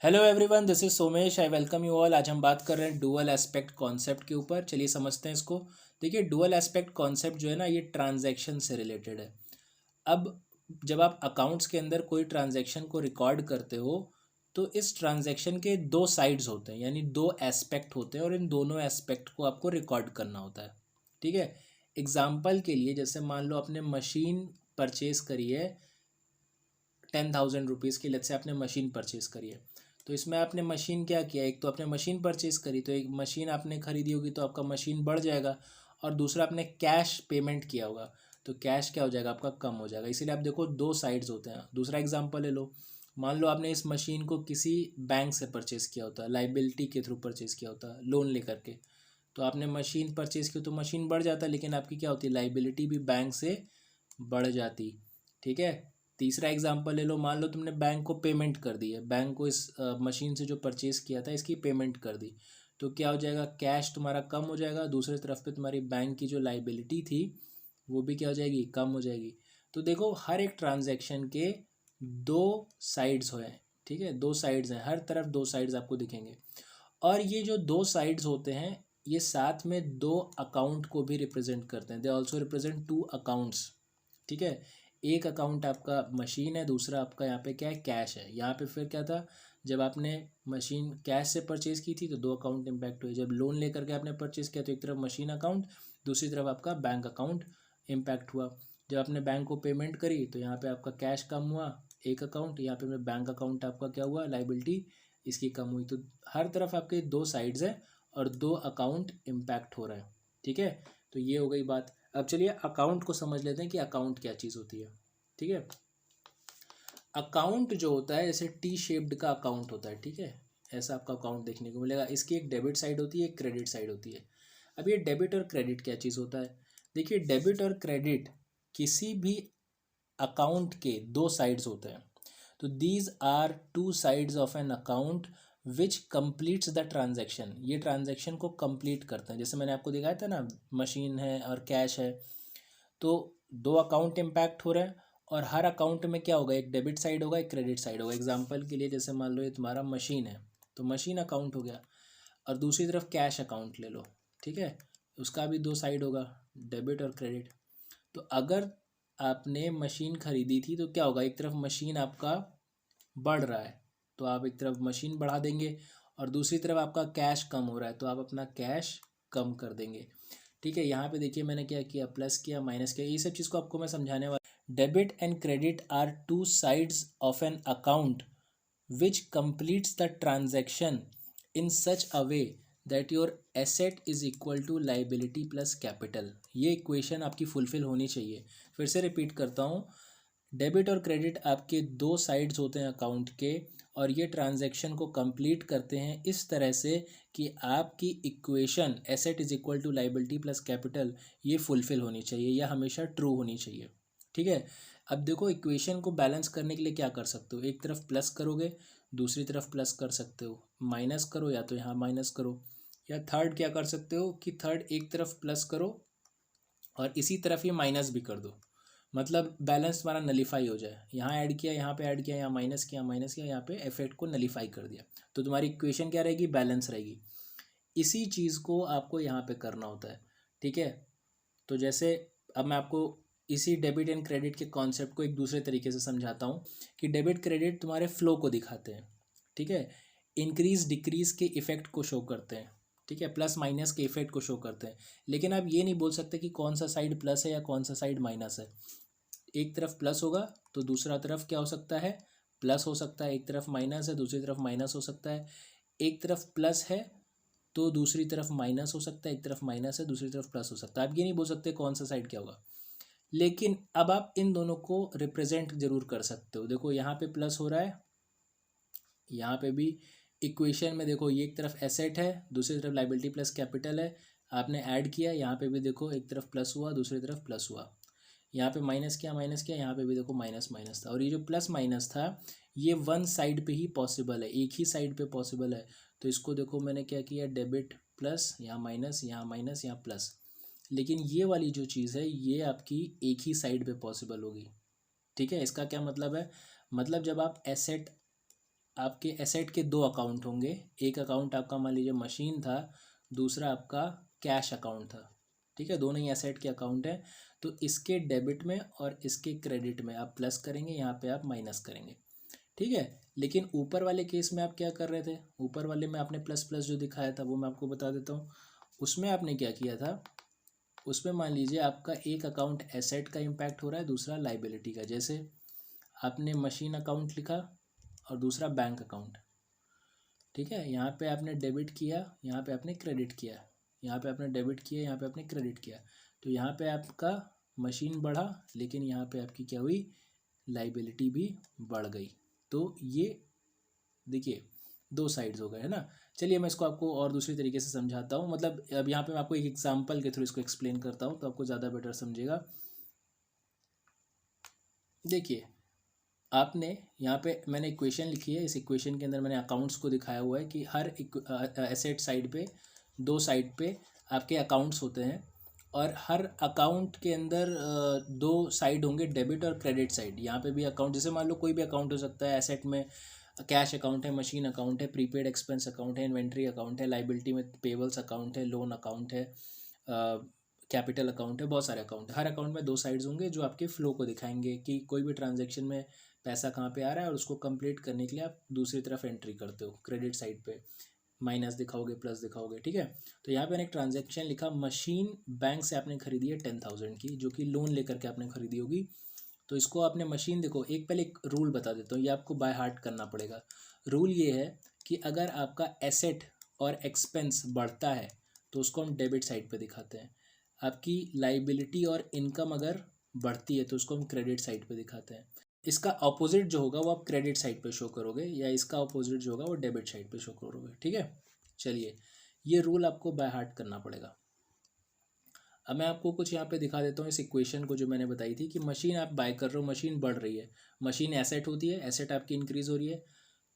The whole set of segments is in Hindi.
Hello everyone, this is Somesh. I welcome you all. आज हम बात कर रहे हैं डुअल एस्पेक्ट कॉन्सेप्ट के ऊपर। चलिए समझते हैं इसको। देखिए, डुअल एस्पेक्ट कॉन्सेप्ट जो है ना, ये ट्रांजैक्शन से रिलेटेड है। अब जब आप अकाउंट्स के अंदर कोई ट्रांजैक्शन को रिकॉर्ड करते हो तो इस ट्रांजैक्शन के दो साइड्स होते हैं, यानी दो एस्पेक्ट होते हैं, और इन दोनों एस्पेक्ट को आपको रिकॉर्ड करना होता है। ठीक है। एग्जाम्पल के लिए, जैसे मान लो आपने मशीन परचेज करी है 10,000 रुपीज़ की। लेट से आपने मशीन परचेज करी है, तो इसमें आपने मशीन क्या किया, एक तो आपने मशीन परचेज करी, तो एक मशीन आपने खरीदी होगी तो आपका मशीन बढ़ जाएगा, और दूसरा आपने कैश पेमेंट किया होगा तो कैश क्या हो जाएगा, आपका कम हो जाएगा। इसीलिए आप देखो दो साइड्स होते हैं। दूसरा एग्जांपल ले लो। मान लो आपने इस मशीन को किसी बैंक से परचेज़ किया होता है, लाइबिलिटी के थ्रू परचेज़ किया होता है, लोन लेकर के। तो आपने मशीन परचेज़ की तो मशीन बढ़ जाता है, लेकिन आपकी क्या होती है, लाइबिलिटी भी बैंक से बढ़ जाती। ठीक है। तीसरा एग्जांपल ले लो। मान लो तुमने बैंक को पेमेंट कर दी है, बैंक को इस मशीन से जो परचेज किया था इसकी पेमेंट कर दी, तो क्या हो जाएगा, कैश तुम्हारा कम हो जाएगा। दूसरी तरफ पे तुम्हारी बैंक की जो लाइबिलिटी थी वो भी क्या हो जाएगी, कम हो जाएगी। तो देखो, हर एक ट्रांजैक्शन के दो साइड्स हैं। ठीक है, दो साइड्स हैं, हर तरफ दो साइड्स आपको दिखेंगे। और ये जो दो साइड्स होते हैं, ये साथ में दो अकाउंट को भी रिप्रेजेंट करते हैं। They also represent two accounts. ठीक है। एक अकाउंट आपका मशीन है, दूसरा आपका यहाँ पे क्या है, कैश है। यहाँ पे फिर क्या था, जब आपने मशीन कैश से परचेज़ की थी तो दो अकाउंट इम्पैक्ट हुए। जब लोन लेकर के आपने परचेज़ किया तो एक तरफ मशीन अकाउंट, दूसरी तरफ आपका बैंक अकाउंट इम्पैक्ट हुआ। जब आपने बैंक को पेमेंट करी तो यहाँ पे आपका कैश कम हुआ, एक अकाउंट, यहाँ पे बैंक अकाउंट आपका क्या हुआ, लाइबिलिटी इसकी कम हुई। तो हर तरफ आपके दो साइड्स हैं और दो अकाउंट इम्पैक्ट हो रहे हैं। ठीक है। तो ये हो गई बात। अब चलिए अकाउंट को समझ लेते हैं कि अकाउंट क्या चीज़ होती है। ठीक है। अकाउंट जो होता है, जैसे टी शेप्ड का अकाउंट होता है। ठीक है, ऐसा आपका अकाउंट देखने को मिलेगा। इसकी एक डेबिट साइड होती है, एक क्रेडिट साइड होती है। अब ये डेबिट और क्रेडिट क्या चीज़ होता है। देखिए, डेबिट और क्रेडिट किसी भी अकाउंट के दो साइड्स होते हैं। तो these are two sides of an account which completes the transaction. ये ट्रांजेक्शन को कंप्लीट करते हैं। जैसे मैंने आपको दिखाया था ना, मशीन है और कैश है, तो दो अकाउंट इम्पैक्ट हो रहे हैं, और हर अकाउंट में क्या होगा, एक डेबिट साइड होगा, एक क्रेडिट साइड होगा। एग्जांपल के लिए, जैसे मान लो ये तुम्हारा मशीन है तो मशीन अकाउंट हो गया, और दूसरी तरफ कैश अकाउंट ले लो। ठीक है, उसका भी दो साइड होगा, डेबिट और क्रेडिट। तो अगर आपने मशीन खरीदी थी तो क्या होगा, एक तरफ मशीन आपका बढ़ रहा है तो आप एक तरफ मशीन बढ़ा देंगे, और दूसरी तरफ आपका कैश कम हो रहा है तो आप अपना कैश कम कर देंगे। ठीक है। यहाँ पे देखिए मैंने क्या किया, प्लस किया, माइनस किया, ये सब चीज़ को आपको मैं समझाने वाला। Debit and credit are two sides of an account which completes the transaction in such a way that your asset is equal to liability plus capital। ये इक्वेशन आपकी फुलफिल होनी चाहिए। फिर से रिपीट करता हूँ। डेबिट और क्रेडिट आपके दो साइड्स होते हैं अकाउंट के, और ये ट्रांजैक्शन को कंप्लीट करते हैं इस तरह से कि आपकी equation asset is equal to liability plus capital ये फुलफिल होनी चाहिए, या हमेशा ट्रू होनी चाहिए। ठीक है। अब देखो, इक्वेशन को बैलेंस करने के लिए क्या कर सकते हो, एक तरफ प्लस करोगे, दूसरी तरफ प्लस कर सकते हो, माइनस करो या तो यहाँ माइनस करो, या थर्ड क्या कर सकते हो कि थर्ड एक तरफ प्लस करो और इसी तरफ ये माइनस भी कर दो। मतलब बैलेंस तुम्हारा नलीफाई हो जाए। यहाँ ऐड किया, यहाँ पे ऐड किया, यहाँ माइनस किया, माइनस किया, यहाँ पे इफेक्ट को नलीफाई कर दिया, तो तुम्हारी इक्वेशन क्या रहेगी, बैलेंस रहेगी। इसी चीज़ को आपको यहाँ पे करना होता है। ठीक है। तो जैसे अब मैं आपको इसी डेबिट एंड क्रेडिट के कॉन्सेप्ट को एक दूसरे तरीके से समझाता हूँ कि डेबिट क्रेडिट तुम्हारे फ्लो को दिखाते हैं। ठीक है। इंक्रीज डिक्रीज के इफेक्ट को शो करते हैं। ठीक है, प्लस माइनस के इफेक्ट को शो करते हैं। लेकिन आप ये नहीं बोल सकते कि कौन सा साइड प्लस है या कौन सा साइड माइनस है। एक तरफ प्लस होगा तो दूसरा तरफ क्या हो सकता है, प्लस हो सकता है। एक तरफ माइनस है, दूसरी तरफ माइनस हो सकता है। एक तरफ प्लस है तो दूसरी तरफ माइनस हो सकता है, एक तरफ माइनस है दूसरी तरफ प्लस हो सकता है। आप ये नहीं बोल सकते कौन सा साइड क्या होगा। लेकिन अब आप इन दोनों को रिप्रेजेंट जरूर कर सकते हो। देखो, यहाँ पे प्लस हो रहा है, यहाँ पे भी इक्वेशन में देखो, ये एक तरफ एसेट है, दूसरी तरफ लाइबिलिटी प्लस कैपिटल है। आपने ऐड किया, यहाँ पे भी देखो एक तरफ प्लस हुआ, दूसरी तरफ प्लस हुआ। यहाँ पे माइनस किया, माइनस किया, यहाँ पे भी देखो माइनस माइनस था। और ये जो प्लस माइनस था ये वन साइड पे ही पॉसिबल है, एक ही साइड पे पॉसिबल है। तो इसको देखो मैंने क्या किया, डेबिट प्लस, यहाँ माइनस, यहाँ माइनस, यहाँ प्लस। लेकिन ये वाली जो चीज़ है ये आपकी एक ही साइड पे पॉसिबल होगी। ठीक है। इसका क्या मतलब है, मतलब जब आप एसेट आपके एसेट के दो अकाउंट होंगे। एक अकाउंट आपका मान लीजिए मशीन था, दूसरा आपका कैश अकाउंट था। ठीक है, दोनों ही एसेट के अकाउंट हैं। तो इसके डेबिट में और इसके क्रेडिट में आप प्लस करेंगे, यहाँ पे आप माइनस करेंगे। ठीक है, लेकिन ऊपर वाले केस में आप क्या कर रहे थे, ऊपर वाले में आपने प्लस प्लस जो दिखाया था वो मैं आपको बता देता हूँ। उसमें आपने क्या किया था, उसमें मान लीजिए आपका एक अकाउंट एसेट का इम्पैक्ट हो रहा है, दूसरा लाइबिलिटी का। जैसे आपने मशीन अकाउंट लिखा और दूसरा बैंक अकाउंट। ठीक है, यहाँ पे आपने डेबिट किया, यहाँ पे आपने क्रेडिट किया, यहाँ पे आपने डेबिट किया, यहाँ पे आपने क्रेडिट किया। तो यहाँ पे आपका मशीन बढ़ा, लेकिन यहाँ पे आपकी क्या हुई, लाइबिलिटी भी बढ़ गई। तो ये देखिए दो साइड्स हो गए, है ना। चलिए मैं इसको आपको और दूसरी तरीके से समझाता हूँ। मतलब अब यहाँ पे मैं आपको एक एग्जांपल के थ्रू इसको एक्सप्लेन करता हूँ, तो आपको ज़्यादा बेटर समझेगा। देखिए आपने यहाँ पे मैंने इक्वेशन लिखी है, इस इक्वेशन के अंदर मैंने अकाउंट्स को दिखाया हुआ है कि हर एसेट साइड पे, दो साइड पे आपके अकाउंट्स होते हैं, और हर अकाउंट के अंदर दो साइड होंगे, डेबिट और क्रेडिट साइड। यहाँ पे भी अकाउंट, जैसे मान लो कोई भी अकाउंट हो सकता है। एसेट में कैश अकाउंट है, मशीन अकाउंट है, प्रीपेड एक्सपेंस अकाउंट है, इन्वेंट्री अकाउंट है, लाइबिलिटी में पेबल्स अकाउंट है, लोन अकाउंट है, कैपिटल अकाउंट है, बहुत सारे अकाउंट है। हर अकाउंट में दो साइड्स होंगे जो आपके फ्लो को दिखाएंगे कि कोई भी ट्रांजैक्शन में पैसा कहाँ पे आ रहा है, और उसको कंप्लीट करने के लिए आप दूसरी तरफ एंट्री करते हो। क्रेडिट साइड पे माइनस दिखाओगे, प्लस दिखाओगे। ठीक है, तो यहाँ पे मैंने एक ट्रांजैक्शन लिखा, मशीन बैंक से आपने खरीदी है 10,000 की, जो कि लोन लेकर के आपने खरीदी होगी। तो इसको आपने मशीन, देखो एक पहले एक रूल बता देता हूँ, ये आपको बाय हार्ट करना पड़ेगा। रूल ये है कि अगर आपका एसेट और एक्सपेंस बढ़ता है तो उसको हम डेबिट साइड पे दिखाते हैं। आपकी लाइबिलिटी और इनकम अगर बढ़ती है तो उसको हम क्रेडिट साइड पे दिखाते हैं। इसका अपोजिट जो होगा वो आप क्रेडिट साइड पे शो करोगे, या इसका अपोजिट जो होगा वो डेबिट साइड पे शो करोगे। ठीक है, चलिए ये रूल आपको बाय हार्ट करना पड़ेगा। अब मैं आपको कुछ यहाँ पे दिखा देता हूँ इस इक्वेशन को जो मैंने बताई थी कि मशीन आप बाय कर रहे हो, मशीन बढ़ रही है, मशीन एसेट होती है, एसेट आपकी इंक्रीज हो रही है।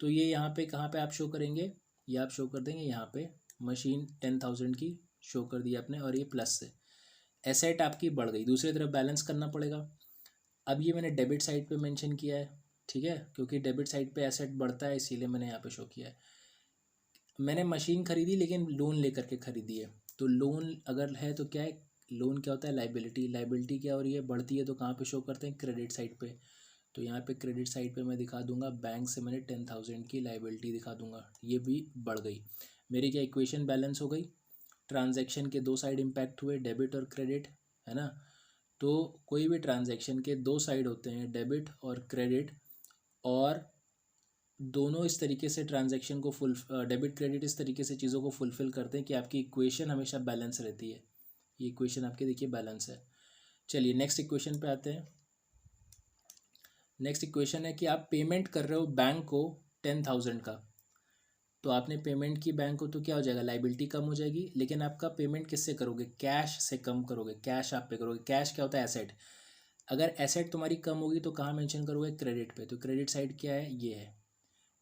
तो ये यहाँ पे कहाँ पे आप शो करेंगे, ये आप शो कर देंगे यहाँ पे, मशीन 10,000 की शो कर दी आपने, और ये प्लस से एसेट आपकी बढ़ गई। दूसरी तरफ बैलेंस करना पड़ेगा। अब ये मैंने डेबिट साइड पे मेंशन किया है, ठीक है, क्योंकि डेबिट साइड पे एसेट बढ़ता है, इसीलिए मैंने यहाँ पे शो किया है। मैंने मशीन खरीदी लेकिन लोन लेकर के खरीदी है। तो लोन अगर है तो क्या है, लोन क्या होता है, लाइबिलिटी। लाइबिलिटी क्या हो रही है, बढ़ती है, तो कहाँ पे शो करते हैं, क्रेडिट साइड पे। तो यहाँ पे क्रेडिट साइड पे मैं दिखा दूंगा, बैंक से मैंने 10,000 की लाइबिलिटी दिखा दूंगा, ये भी बढ़ गई। मेरी क्या इक्वेशन बैलेंस हो गई, ट्रांजैक्शन के दो साइड इम्पैक्ट हुए, डेबिट और क्रेडिट, है ना। तो कोई भी ट्रांजैक्शन के दो साइड होते हैं, डेबिट और क्रेडिट, और दोनों इस तरीके से ट्रांजैक्शन को डेबिट क्रेडिट इस तरीके से चीज़ों को फुलफ़िल करते हैं कि आपकी इक्वेशन हमेशा बैलेंस रहती है। ये इक्वेशन आपकी देखिए बैलेंस है। चलिए नेक्स्ट इक्वेशन पे आते हैं। नेक्स्ट इक्वेशन है कि आप पेमेंट कर रहे हो बैंक को 10,000 का, तो आपने पेमेंट की बैंक को, तो क्या हो जाएगा, लाइबिलिटी कम हो जाएगी। लेकिन आपका पेमेंट किससे करोगे, कैश से कम करोगे, कैश आप पे करोगे। कैश क्या होता है, एसेट। अगर एसेट तुम्हारी कम होगी तो कहाँ मेंशन करोगे, क्रेडिट पे। तो क्रेडिट साइड क्या है, ये है।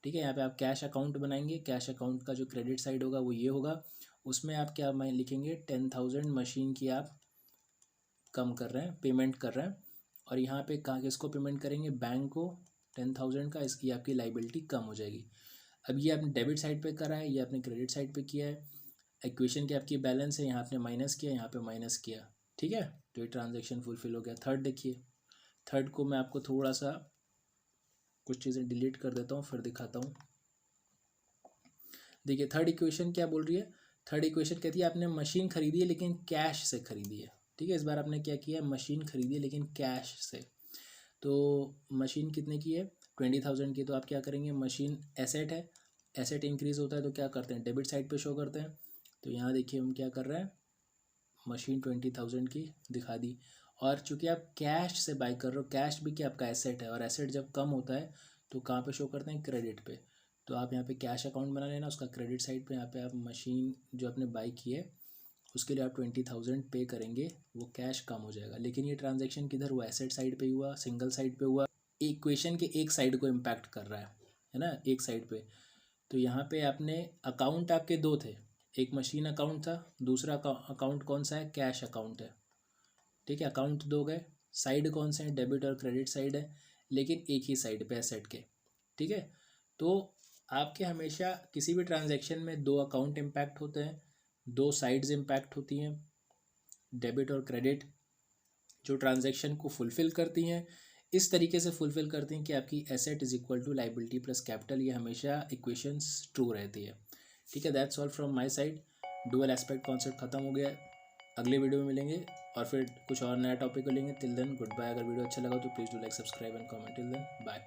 ठीक है, यहाँ पे आप कैश अकाउंट बनाएंगे, कैश अकाउंट का जो क्रेडिट साइड होगा वो ये होगा। उसमें आप क्या मैं लिखेंगे, 10,000 मशीन की आप कम कर रहे हैं, पेमेंट कर रहे हैं। और यहाँ पे कहाँ किसको पेमेंट करेंगे, बैंक को 10,000 का, इसकी आपकी लाइबिलिटी कम हो जाएगी। अब ये आपने डेबिट साइड पे करा है, ये आपने क्रेडिट साइड पे किया है। इक्वेशन की आपकी बैलेंस है, यहाँ आपने माइनस किया, यहाँ पे माइनस किया। ठीक है, तो ये ट्रांजेक्शन फुलफिल हो गया। थर्ड देखिए, थर्ड को मैं आपको थोड़ा सा कुछ चीज़ें डिलीट कर देता हूँ, फिर दिखाता हूँ। देखिए थर्ड इक्वेशन क्या बोल रही है, थर्ड इक्वेशन कहती है आपने मशीन खरीदी है लेकिन कैश से खरीदी है। ठीक है, इस बार आपने क्या किया है, मशीन खरीदी है लेकिन कैश से। तो मशीन कितने की है, 20,000 की। तो आप क्या करेंगे, मशीन एसेट है, एसेट इंक्रीज होता है तो क्या करते हैं, डेबिट साइड पे शो करते हैं। तो यहाँ देखिए हम क्या कर रहे हैं, मशीन 20,000 की दिखा दी। और चूंकि आप कैश से बाई कर रहे हो, कैश भी क्या आपका एसेट है, और एसेट जब कम होता है तो कहाँ पे शो करते हैं, क्रेडिट पे। तो आप यहाँ पे कैश अकाउंट बना लेना, उसका क्रेडिट साइड पे यहाँ पे आप मशीन जो आपने बाई की है उसके लिए आप 20,000 पे करेंगे, वो कैश कम हो जाएगा। लेकिन ये ट्रांजैक्शन किधर हुआ, एसेट साइड पे हुआ, सिंगल साइड पे हुआ, इक्वेशन के एक साइड को इम्पैक्ट कर रहा है ना, एक साइड पे। तो यहाँ पे आपने अकाउंट आपके दो थे, एक मशीन अकाउंट था, दूसरा अकाउंट कौन सा है, कैश अकाउंट है। ठीक है, अकाउंट दो गए, साइड कौन से हैं, डेबिट और क्रेडिट साइड है, लेकिन एक ही साइड पे एसेट के। ठीक है, तो आपके हमेशा किसी भी ट्रांजैक्शन में दो अकाउंट इम्पैक्ट होते हैं, दो साइड्स इम्पैक्ट होती हैं, डेबिट और क्रेडिट, जो ट्रांजैक्शन को फुलफ़िल करती हैं, इस तरीके से फुलफ़िल करती हैं कि आपकी asset is equal to liability plus capital, ये हमेशा इक्वेशंस ट्रू रहती है। ठीक है, that's all from my side. Dual aspect concept ख़त्म हो गया है। अगले वीडियो में मिलेंगे और फिर कुछ और नया टॉपिक को लेंगे। Till then good bye. अगर वीडियो अच्छा लगा तो please do like, subscribe and comment. Till then bye.